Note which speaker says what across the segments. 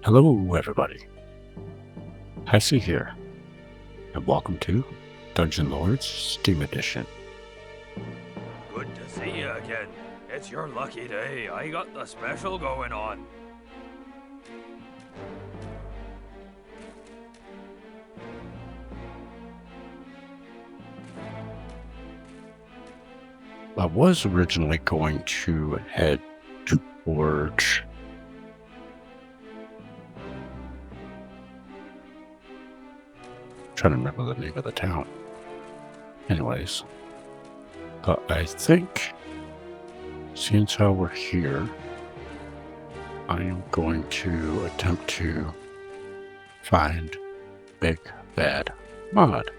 Speaker 1: Hello, everybody. Hesse here, and welcome to Dungeon Lords Steam Edition.
Speaker 2: Good to see you again. It's your lucky day. I got the special going on.
Speaker 1: I was originally going to head towards trying to remember the name of the town. Anyways, but I think since how we're here, I am going to attempt to find Big Bad Mog.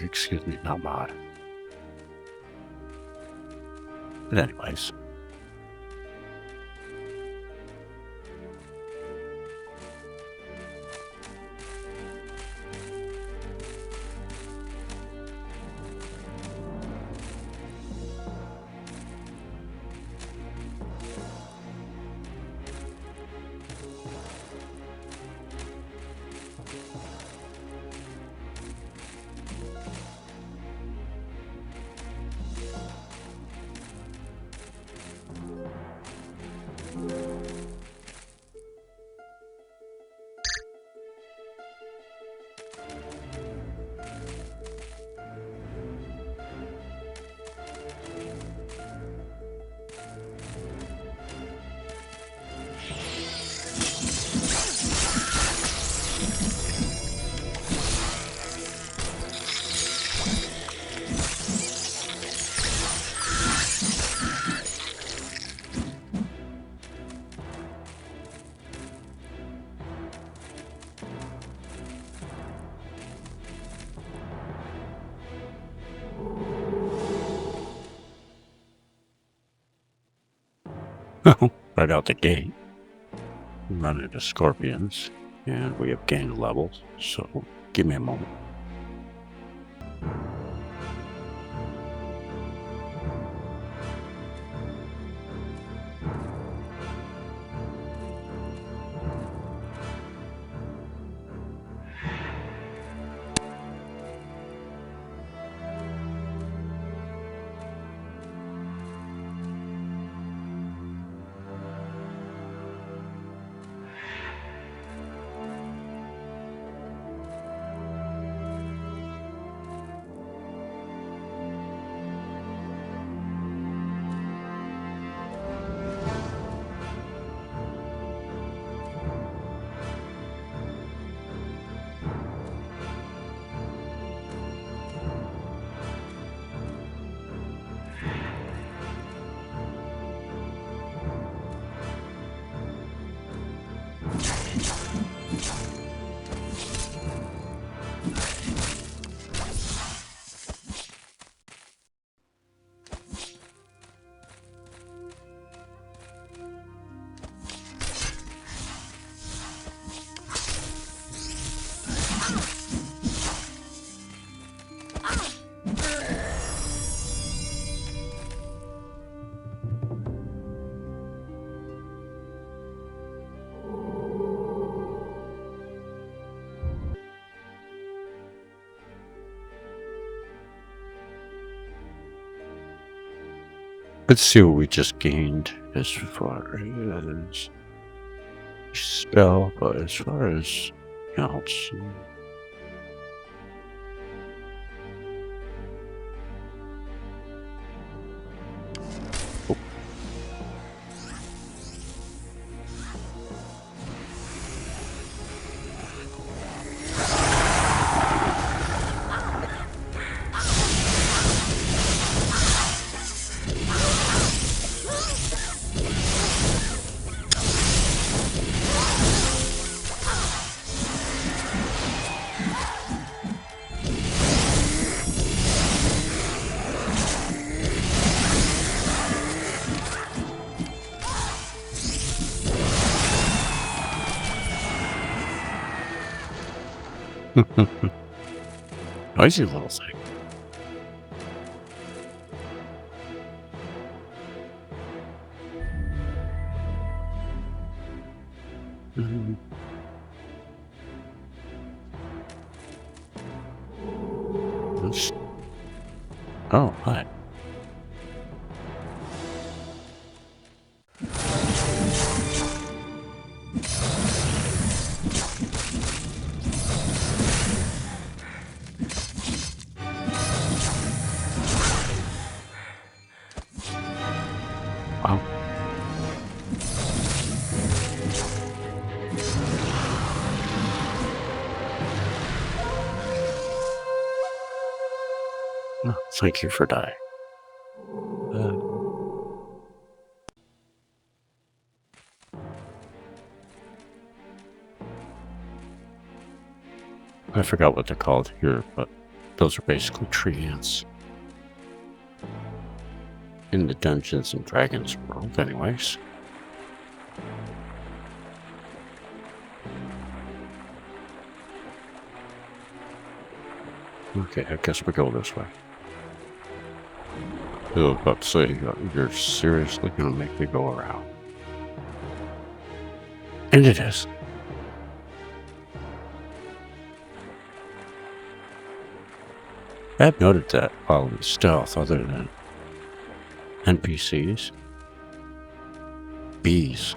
Speaker 1: Excuse me, not Mod. But anyways. Right out the gate, we run into scorpions, and we have gained levels, so give me a moment. Let's see what we just gained as far as spell, but as far as else. Noisy little thing. Mhm. This- Oh, hi. Wow. Oh, thank you for dying. Uh, I forgot what they're called here, but those are basically tree ants. In the Dungeons and Dragons world, anyways. Okay, I guess we go this way. I was about to say, you're seriously going to make me go around. And it is. I've noted that while in stealth, other than NPCs, bees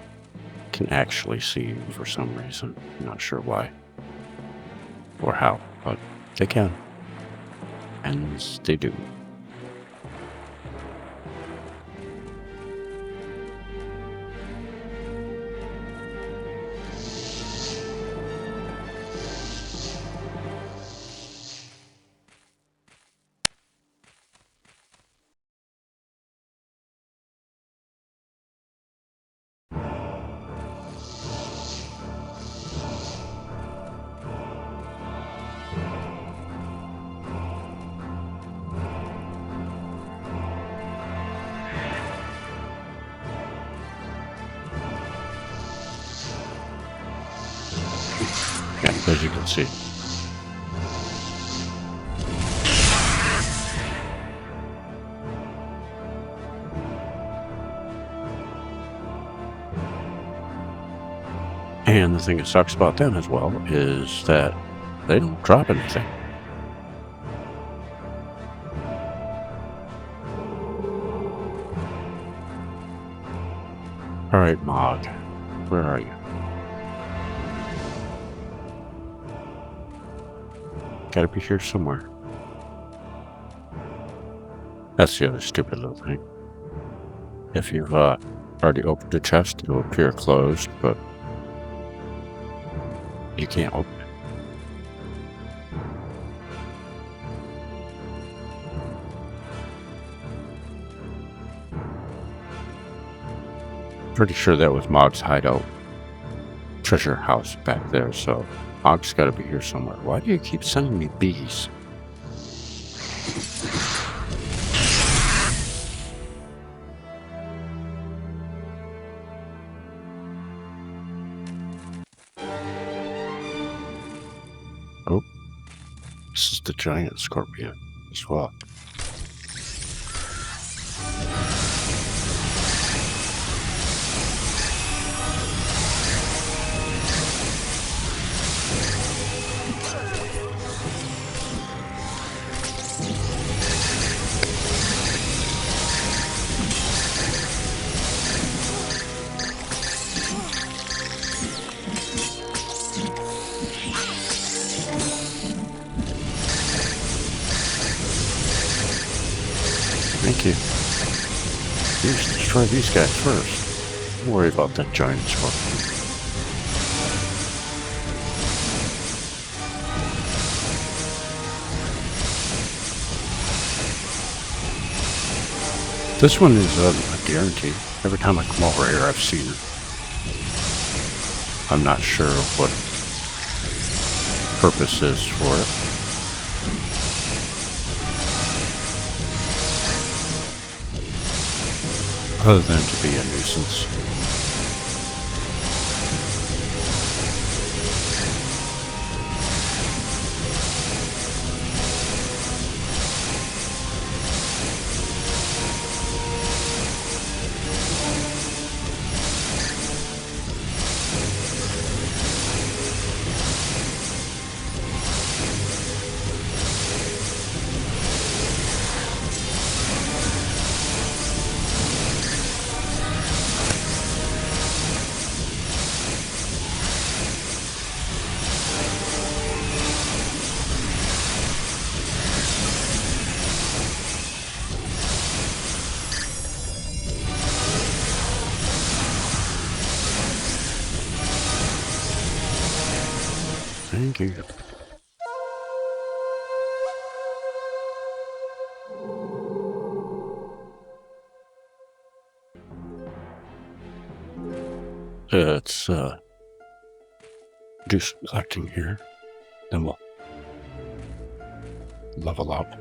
Speaker 1: can actually see you for some reason. I'm not sure why or how, but they can. And they do. Yeah, as you can see. And the thing that sucks about them as well is that they don't drop anything. All right, Mog, where are you? Gotta be here somewhere. That's the other stupid little thing. If you've already opened the chest, it'll appear closed, but you can't open it. Pretty sure that was Mog's hideout treasure house back there, so Mog's gotta be here somewhere. Why do you keep sending me bees? Oh, this is the giant scorpion as well. Thank you. Please destroy these guys first. Don't worry about that giant scorpion. This one is a guarantee. Every time I come over here, I've seen it. I'm not sure what purpose is for it. Other than to be a nuisance. Thank you. Let's do some collecting here. Then we'll level up.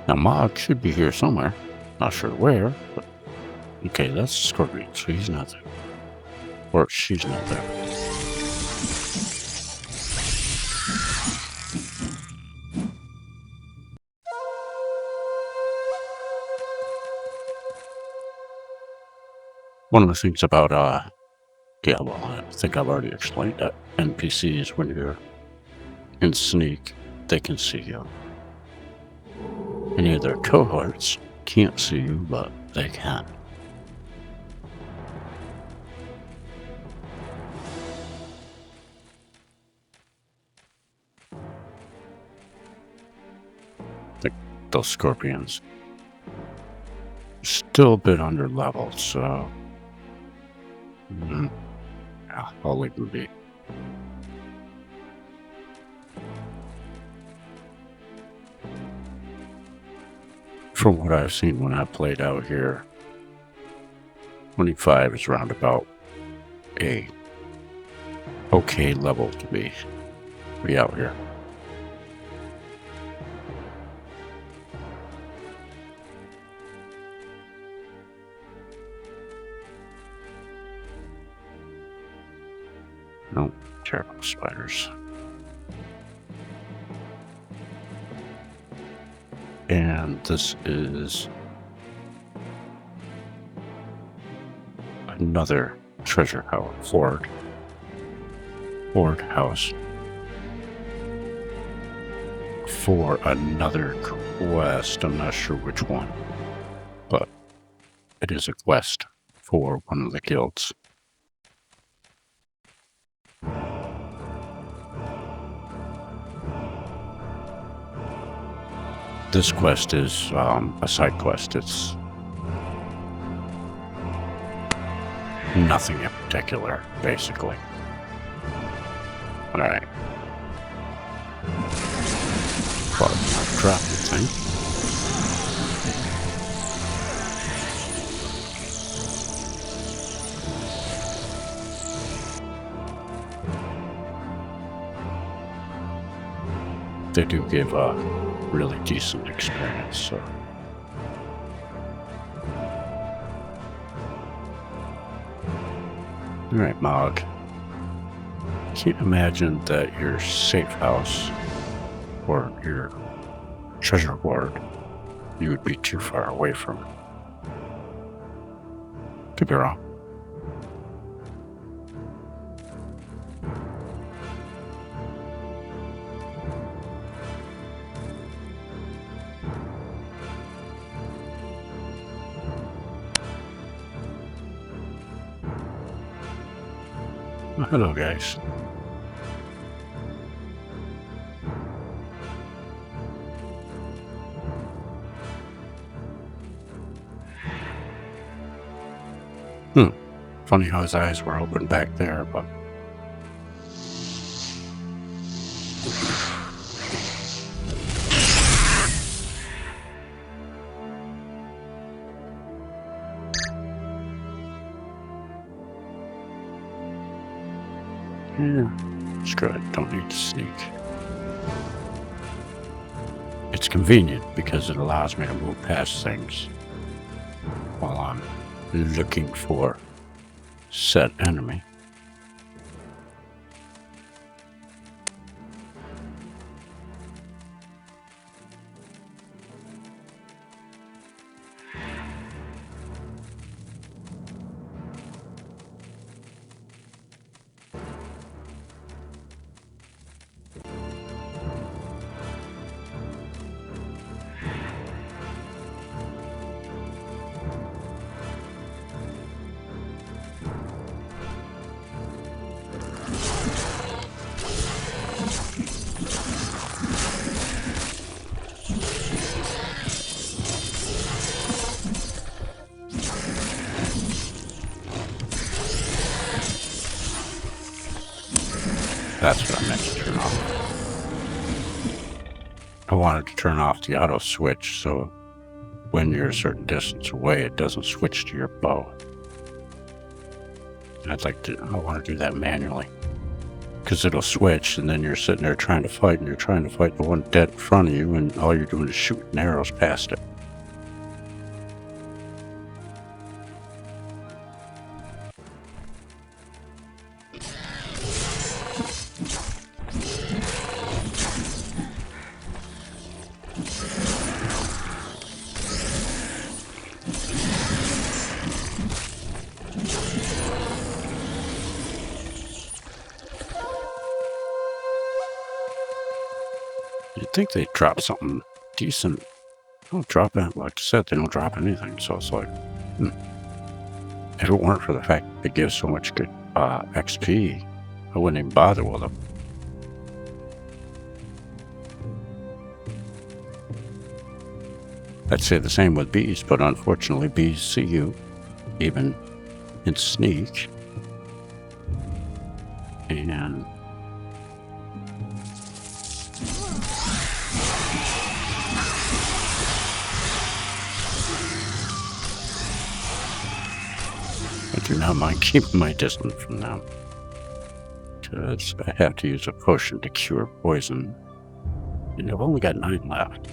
Speaker 1: Now, Mog should be here somewhere. Not sure where, but okay, that's Scorpion, so he's not there. Or she's not there. One of the things about, yeah, well, I think I've already explained that NPCs, when you're in sneak, they can see you. Any of their cohorts can't see you, but they can. Those scorpions still a bit under leveled, so yeah, I'll leave them be. From what I've seen when I played out here, 25 is round about a okay level to be out here. No terrible spiders. And this is another treasure house, hoard house for another quest. I'm not sure which one, but it is a quest for one of the guilds. This quest is a side quest. It's nothing in particular, basically. Alright. But I'll drop the thing. They do give a really decent experience, so. Alright, Mog. Can't imagine that your safe house or your treasure hoard, you would be too far away from it. Could be wrong. Hello, guys. Funny how his eyes were open back there, but yeah, screw it, don't need to sneak. It's convenient because it allows me to move past things while I'm looking for said enemy. That's what I meant to turn off. I wanted to turn off the auto switch so when you're a certain distance away, it doesn't switch to your bow. I want to do that manually. Because it'll switch, and then you're sitting there trying to fight, and you're trying to fight the one dead in front of you, and all you're doing is shooting arrows past it. You'd think they'd drop something decent. They don't drop it. Like I said, they don't drop anything. So it's like, if it weren't for the fact that they give so much good XP, I wouldn't even bother with them. I'd say the same with bees, but unfortunately bees see you, even in sneak. And I do not mind keeping my distance from them, because I have to use a potion to cure poison, and I've only got 9 left.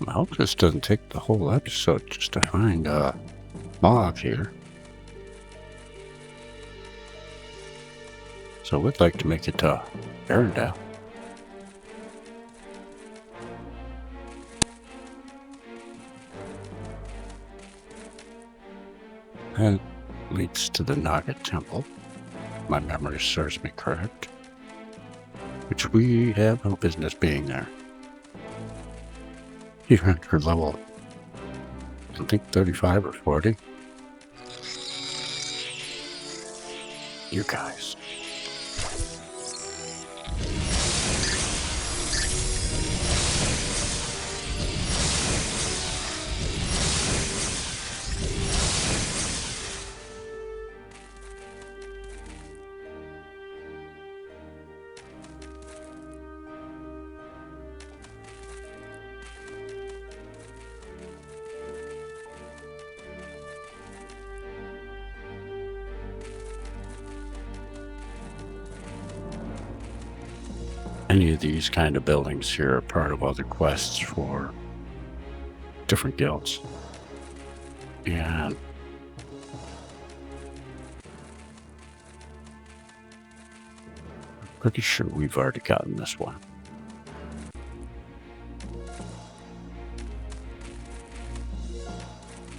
Speaker 1: I hope this doesn't take the whole episode just to find Mog here. So we'd like to make it to Arendelle. That leads to the Naga Temple. My memory serves me correct. Which we have no business being there. You're under level, I think 35 or 40. You guys. Any of these kind of buildings here are part of other quests for different guilds. And I'm pretty sure we've already gotten this one.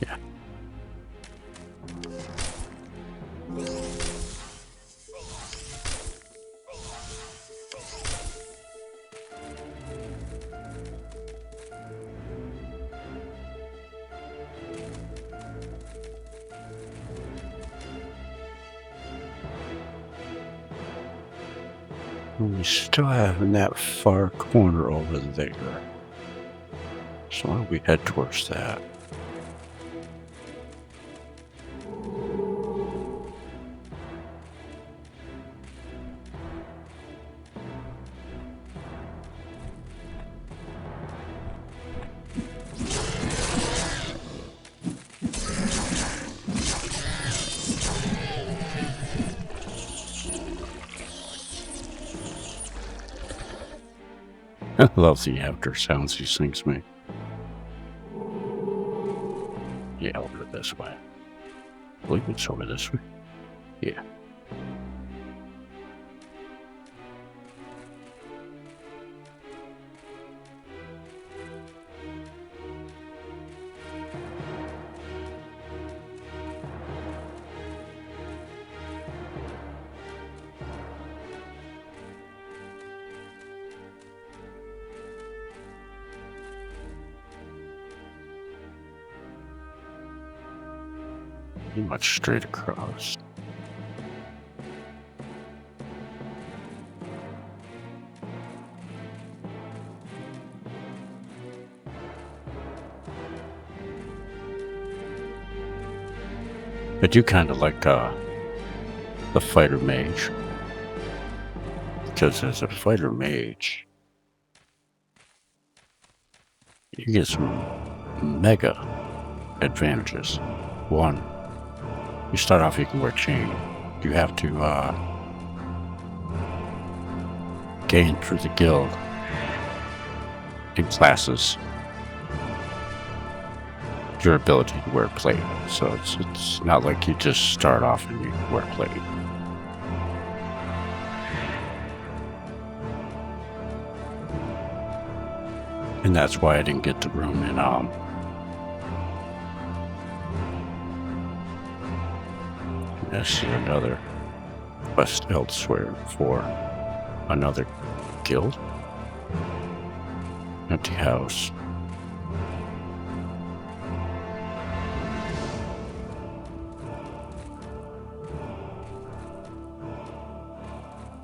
Speaker 1: Yeah. We still have in that far corner over there. So why don't we head towards that? I love the after sounds these things make. Yeah, over this way. I believe it's over this way. Yeah. pretty much straight across. I do kind of like the fighter mage, because as a fighter mage, you get some mega advantages. One, you start off, you can wear chain. You have to gain through the guild in classes your ability to wear plate. So it's not like you just start off and you wear plate. And that's why I didn't get the room in this is another quest elsewhere for another guild. Empty house.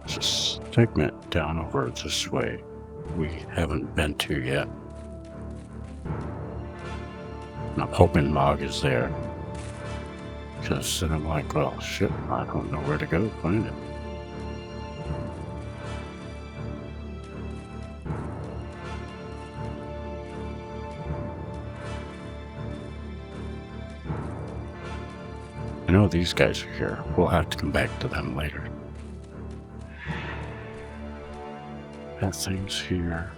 Speaker 1: There's a segment down over this way we haven't been to yet. And I'm hoping Mog is there. Because then I'm like, well, shit, I don't know where to go to find him. I know these guys are here. We'll have to come back to them later. That thing's here.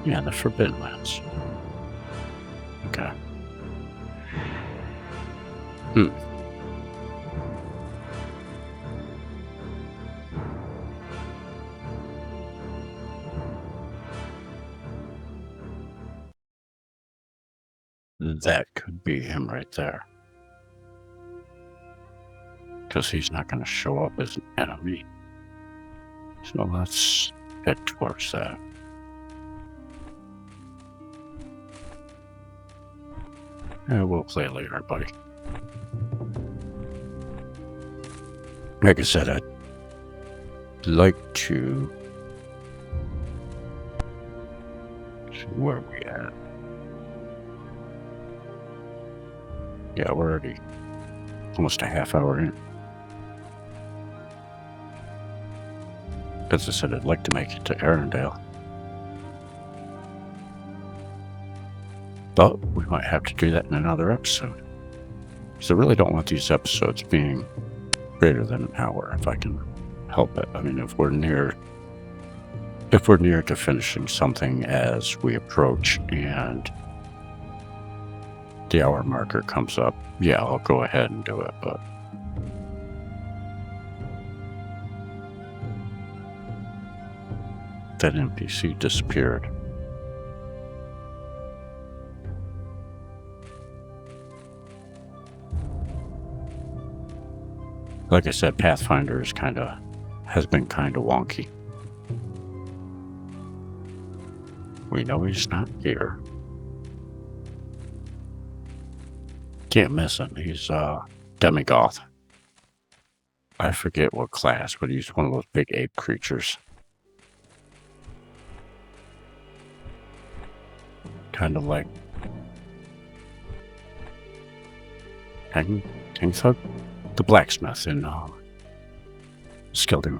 Speaker 1: Yeah, the Forbidden Lands. Okay. That could be him right there. Because he's not going to show up as an enemy. So let's head towards that. Yeah, we'll play later, buddy. Like I said, I'd like to... see where we at. Yeah, we're already almost a half hour in. As I said, I'd like to make it to Arendelle. But we might have to do that in another episode. Because I really don't want these episodes being greater than an hour if I can help it. I mean, if we're near to finishing something as we approach and the hour marker comes up, yeah, I'll go ahead and do it, but that NPC disappeared. Like I said, Pathfinder has been kind of wonky. We know he's not here. Can't miss him. He's demigoth. I forget what class, but he's one of those big ape creatures. Kind of like Hangthug? The blacksmith in Skaldoon.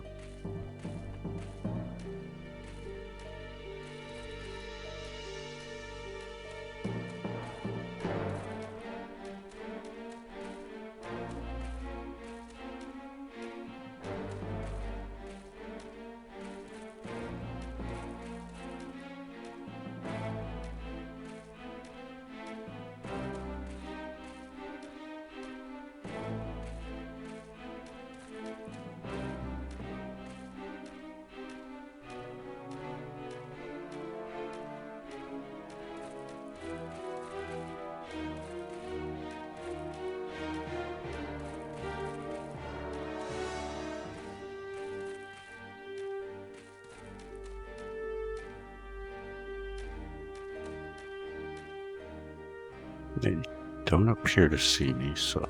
Speaker 1: They don't appear to see me, so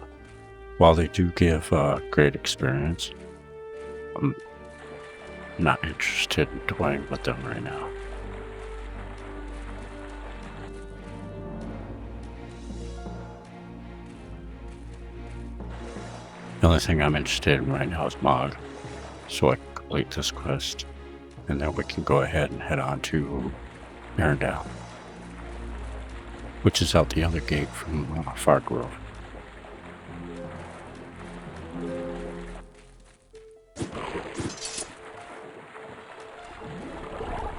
Speaker 1: while they do give great experience, I'm not interested in toying with them right now. The only thing I'm interested in right now is Mog, so I can complete this quest, and then we can go ahead and head on to Arendelle, which is out the other gate from Fargrove.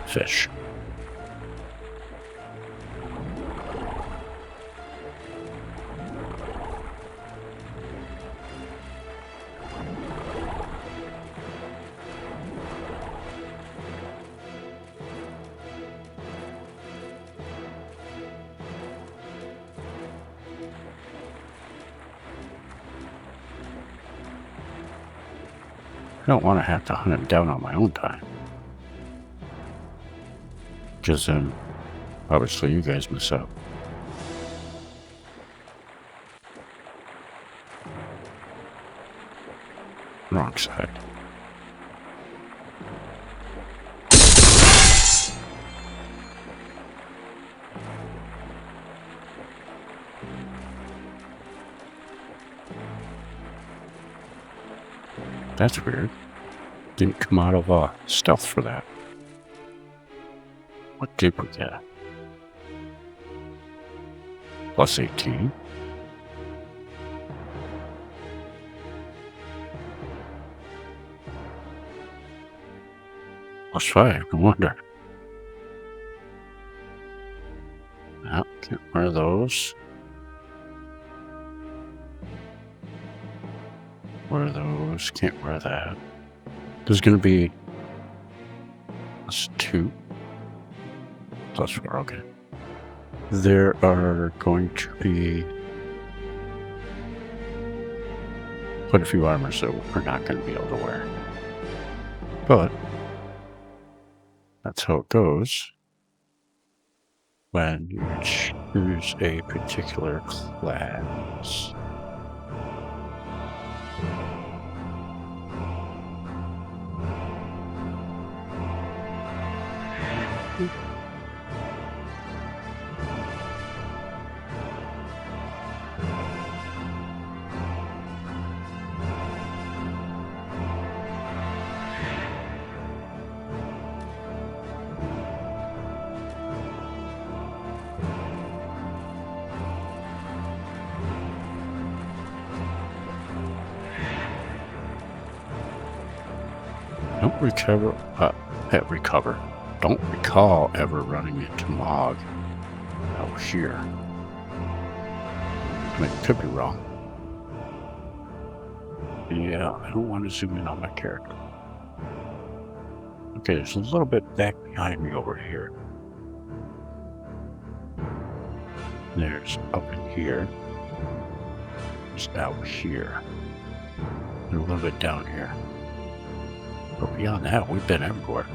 Speaker 1: Fish. I don't want to have to hunt it down on my own time. Because then, obviously, you guys miss out. Wrong side. That's weird. Didn't come out of stealth for that. What did we get? Plus 18. Plus 5, no wonder. Well, can't wear those. Wear those, can't wear that. There's going to be plus 2. Plus 4, okay. There are going to be quite a few armors that we're not going to be able to wear. But that's how it goes when you choose a particular class. Don't recall ever running into Mog out here. I mean, it could be wrong. Yeah, I don't want to zoom in on my character. Okay, there's a little bit back behind me over here. There's up in here. There's out here. And a little bit down here. But beyond that, we've been everywhere.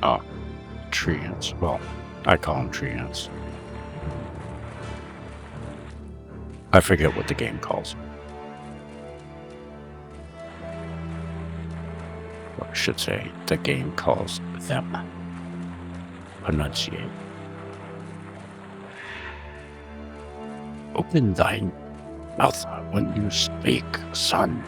Speaker 1: Oh, tree ants. Well, I call them tree ants. I forget what the game calls them. Or I should say, the game calls them. Enunciate. Open thine mouth when you speak, son.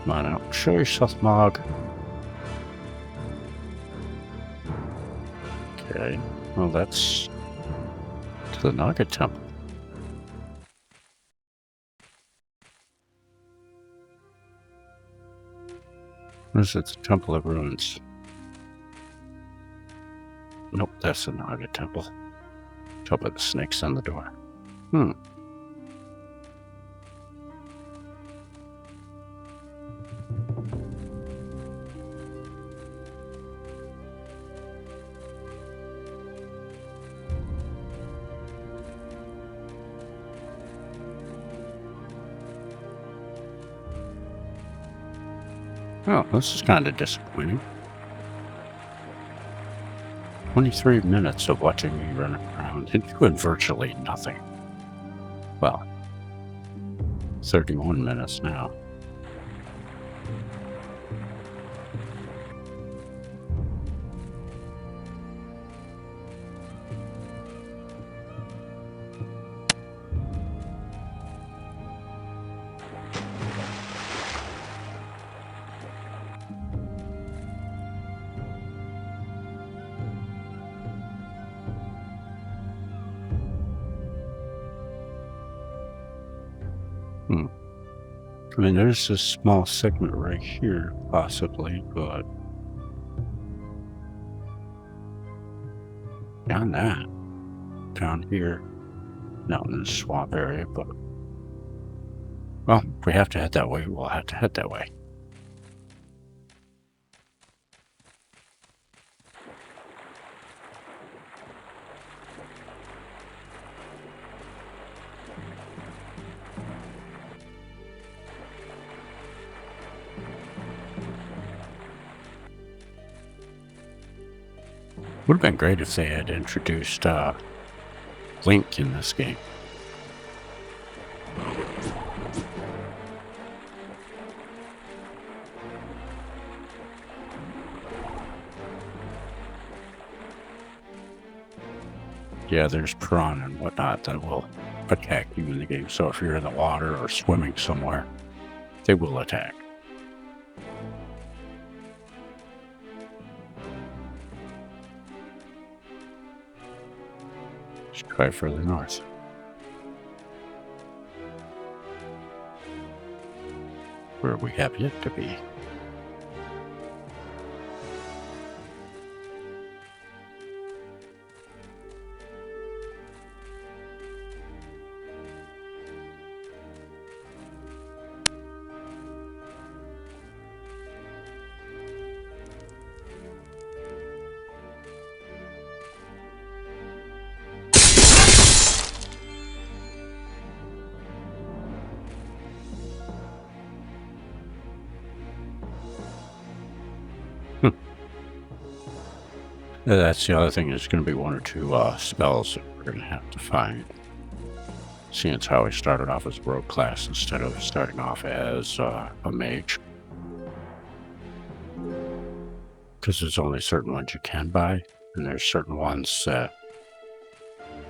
Speaker 1: Come on out. Show yourself, Mog. Okay. Well, that's to the Naga Temple. What is it? The Temple of Ruins. Nope, that's the Naga Temple. Top of the snakes on the door. Oh, this is kind of disappointing. 23 minutes of watching me run around and doing virtually nothing. Well, 31 minutes now. I mean, there's a small segment right here, possibly, but beyond that, down here, not in the swamp area, but well, if we have to head that way, we'll have to head that way. Would have been great if they had introduced Link in this game. Yeah, there's prawn and whatnot that will attack you in the game. So if you're in the water or swimming somewhere, they will attack. Let's try further north. Where we have yet to be. That's the other thing. There's going to be one or two spells that we're going to have to find. Seeing as how we started off as a rogue class instead of starting off as a mage. Because there's only certain ones you can buy, and there's certain ones that,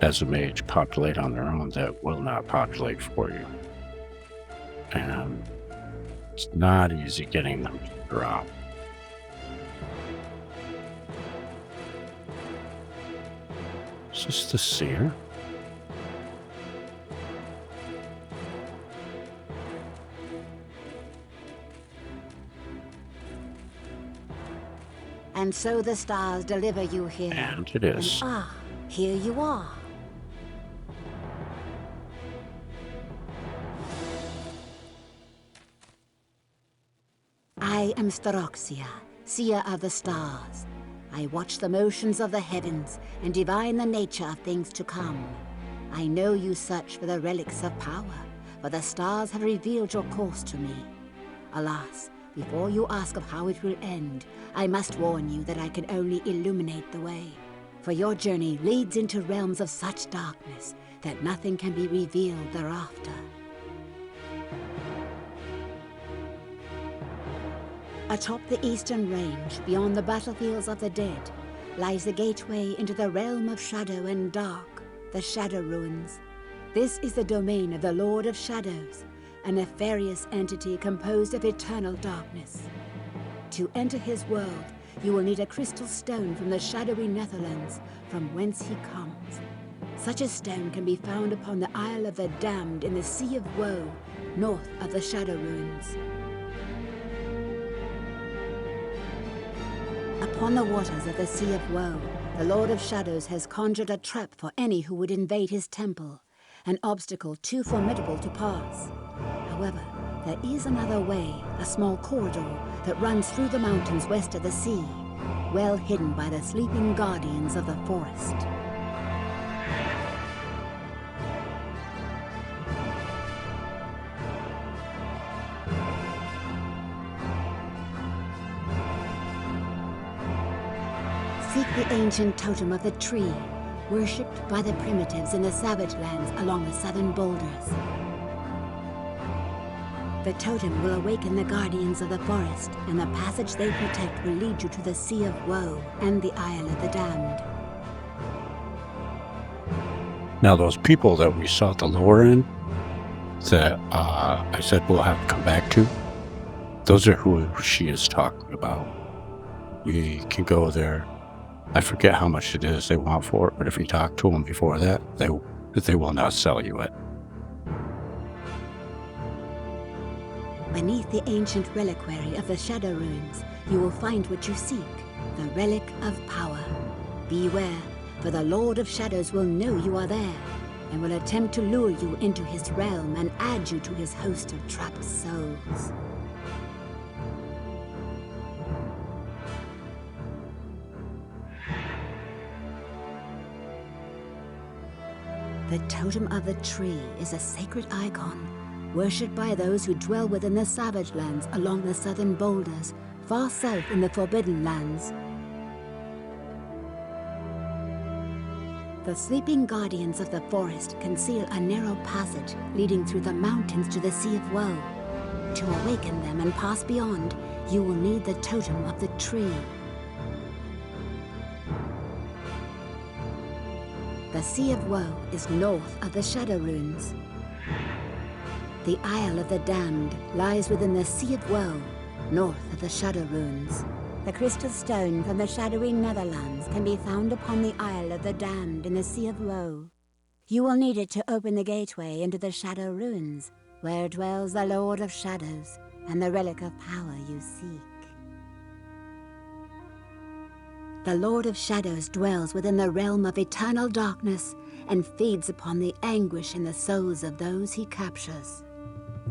Speaker 1: as a mage, populate on their own that will not populate for you. And it's not easy getting them to drop. Is this the seer?
Speaker 3: And so the stars deliver you here.
Speaker 1: And it is.
Speaker 3: And here you are. I am Staroxia, seer of the stars. I watch the motions of the heavens and divine the nature of things to come. I know you search for the relics of power, for the stars have revealed your course to me. Alas, before you ask of how it will end, I must warn you that I can only illuminate the way. For your journey leads into realms of such darkness that nothing can be revealed thereafter. Atop the eastern range, beyond the battlefields of the dead, lies the gateway into the realm of shadow and dark, the Shadow Ruins. This is the domain of the Lord of Shadows, a nefarious entity composed of eternal darkness. To enter his world, you will need a crystal stone from the shadowy Netherlands, from whence he comes. Such a stone can be found upon the Isle of the Damned in the Sea of Woe, north of the Shadow Ruins. Upon the waters of the Sea of Woe, the Lord of Shadows has conjured a trap for any who would invade his temple, an obstacle too formidable to pass. However, there is another way, a small corridor that runs through the mountains west of the sea, well hidden by the sleeping guardians of the forest. Seek the ancient totem of the tree, worshipped by the primitives in the savage lands along the southern boulders. The totem will awaken the guardians of the forest, and the passage they protect will lead you to the Sea of Woe and the Isle of the Damned.
Speaker 1: Now, those people that we saw at the lower end that I said we'll have to come back to, those are who she is talking about. You can go there. I forget how much it is they want for it, but if you talk to them before that, they will not sell you it.
Speaker 3: Beneath the ancient reliquary of the Shadow Runes, you will find what you seek, the Relic of Power. Beware, for the Lord of Shadows will know you are there, and will attempt to lure you into his realm and add you to his host of trapped souls. The Totem of the Tree is a sacred icon, worshipped by those who dwell within the savage lands along the southern boulders, far south in the Forbidden Lands. The sleeping guardians of the forest conceal a narrow passage leading through the mountains to the Sea of Woe. To awaken them and pass beyond, you will need the Totem of the Tree. The Sea of Woe is north of the Shadow Runes. The Isle of the Damned lies within the Sea of Woe, north of the Shadow Runes. The crystal stone from the shadowy Netherlands can be found upon the Isle of the Damned in the Sea of Woe. You will need it to open the gateway into the Shadow Runes, where dwells the Lord of Shadows and the Relic of Power you seek. The Lord of Shadows dwells within the realm of eternal darkness and feeds upon the anguish in the souls of those he captures.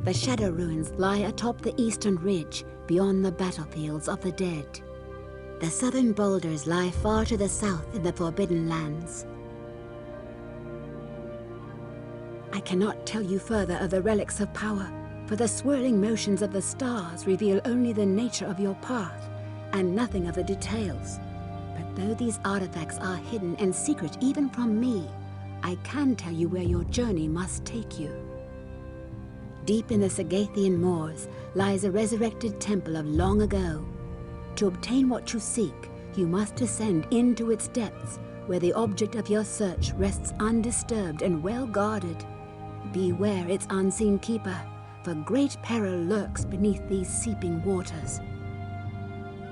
Speaker 3: The Shadow Ruins lie atop the eastern ridge beyond the battlefields of the dead. The southern boulders lie far to the south in the Forbidden Lands. I cannot tell you further of the relics of power, for the swirling motions of the stars reveal only the nature of your path, and nothing of the details. But though these artifacts are hidden and secret even from me, I can tell you where your journey must take you. Deep in the Sagathian moors lies a resurrected temple of long ago. To obtain what you seek, you must descend into its depths, where the object of your search rests undisturbed and well guarded. Beware its unseen keeper, for great peril lurks beneath these seeping waters.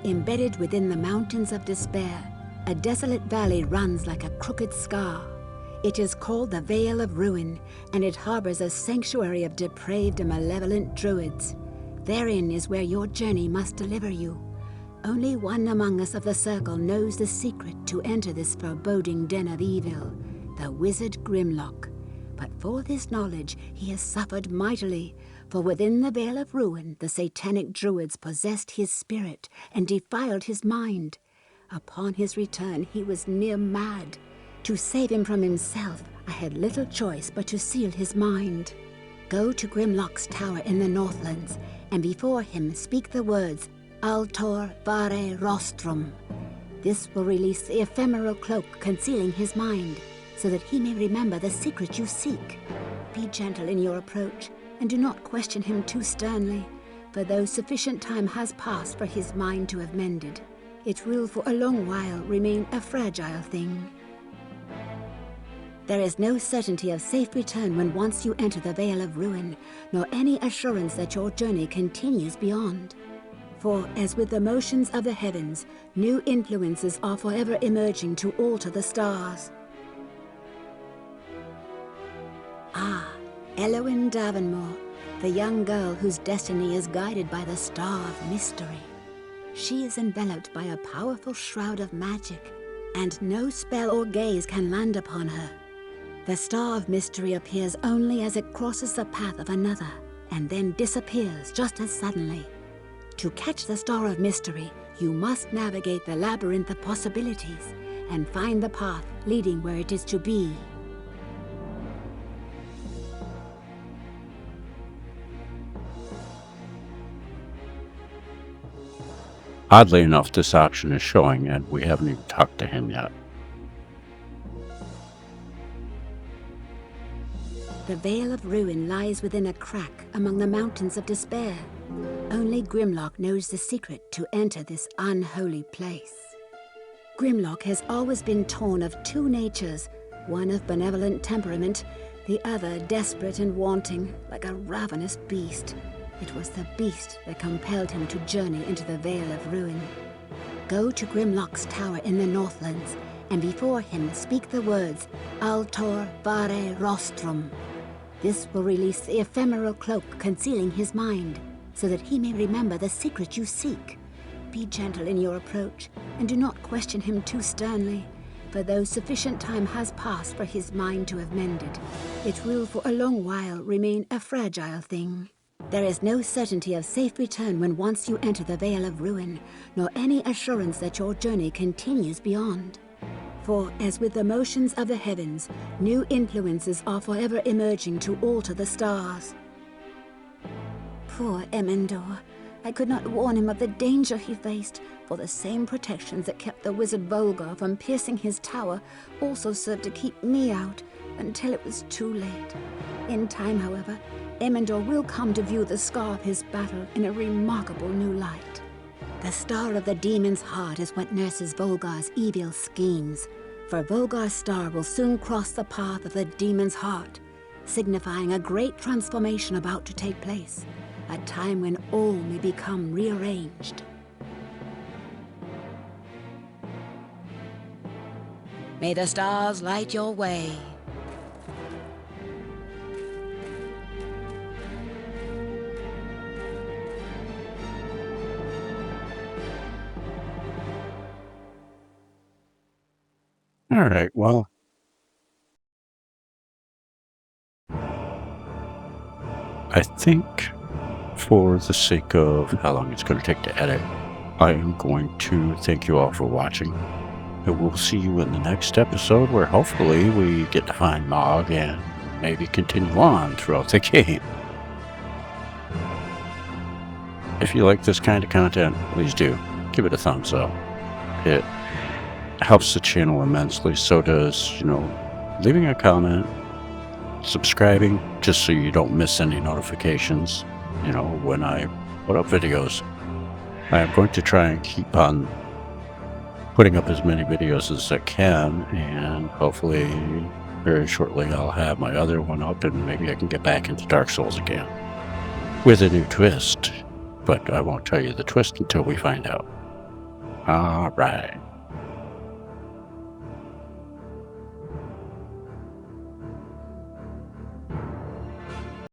Speaker 3: Embedded within the mountains of despair, a desolate valley runs like a crooked scar. It is called the Vale of Ruin, and it harbors a sanctuary of depraved and malevolent druids. Therein is where your journey must deliver you. Only one among us of the Circle knows the secret to enter this foreboding den of evil, the wizard Grimlock. But for this knowledge he has suffered mightily, for within the Vale of Ruin the satanic druids possessed his spirit and defiled his mind. Upon his return he was near mad. To save him from himself, I had little choice but to seal his mind. Go to Grimlock's tower in the Northlands, and before him speak the words, Altor Vare Rostrum. This will release the ephemeral cloak concealing his mind, so that he may remember the secret you seek. Be gentle in your approach, and do not question him too sternly, for though sufficient time has passed for his mind to have mended, it will for a long while remain a fragile thing. There is no certainty of safe return when once you enter the Vale of Ruin, nor any assurance that your journey continues beyond. For, as with the motions of the heavens, new influences are forever emerging to alter the stars. Ah, Elowyn Davenmore, the young girl whose destiny is guided by the Star of Mystery. She is enveloped by a powerful shroud of magic, and no spell or gaze can land upon her. The Star of Mystery appears only as it crosses the path of another, and then disappears just as suddenly. To catch the Star of Mystery, you must navigate the labyrinth of possibilities and find the path leading where it is to be.
Speaker 1: Oddly enough, this option is showing, and we haven't even talked to him yet.
Speaker 3: The Vale of Ruin lies within a crack among the mountains of despair. Only Grimlock knows the secret to enter this unholy place. Grimlock has always been torn of two natures, one of benevolent temperament, the other desperate and wanting, like a ravenous beast. It was the beast that compelled him to journey into the Vale of Ruin. Go to Grimlock's tower in the Northlands, and before him speak the words, Altor Vare Rostrum. This will release the ephemeral cloak concealing his mind, so that he may remember the secret you seek. Be gentle in your approach, and do not question him too sternly, for though sufficient time has passed for his mind to have mended, it will for a long while remain a fragile thing. There is no certainty of safe return when once you enter the Vale of Ruin, nor any assurance that your journey continues beyond. For, as with the motions of the heavens, new influences are forever emerging to alter the stars. Poor Emendor. I could not warn him of the danger he faced, for the same protections that kept the wizard Volgar from piercing his tower also served to keep me out, until it was too late. In time, however, Emendor will come to view the scar of his battle in a remarkable new light. The star of the demon's heart is what nurses Volgar's evil schemes, for Volgar's star will soon cross the path of the demon's heart, signifying a great transformation about to take place, a time when all may become rearranged. May the stars light your way.
Speaker 1: All right, well, I think for the sake of how long it's going to take to edit, I am going to thank you all for watching. And we'll see you in the next episode where hopefully we get to find Mog and maybe continue on throughout the game. If you like this kind of content, please do give it a thumbs up. It helps the channel immensely. So does, leaving a comment, subscribing, just so you don't miss any notifications, when I put up videos. I am going to try and keep on putting up as many videos as I can, and hopefully very shortly I'll have my other one up and maybe I can get back into Dark Souls again with a new twist, but I won't tell you the twist until we find out. All right.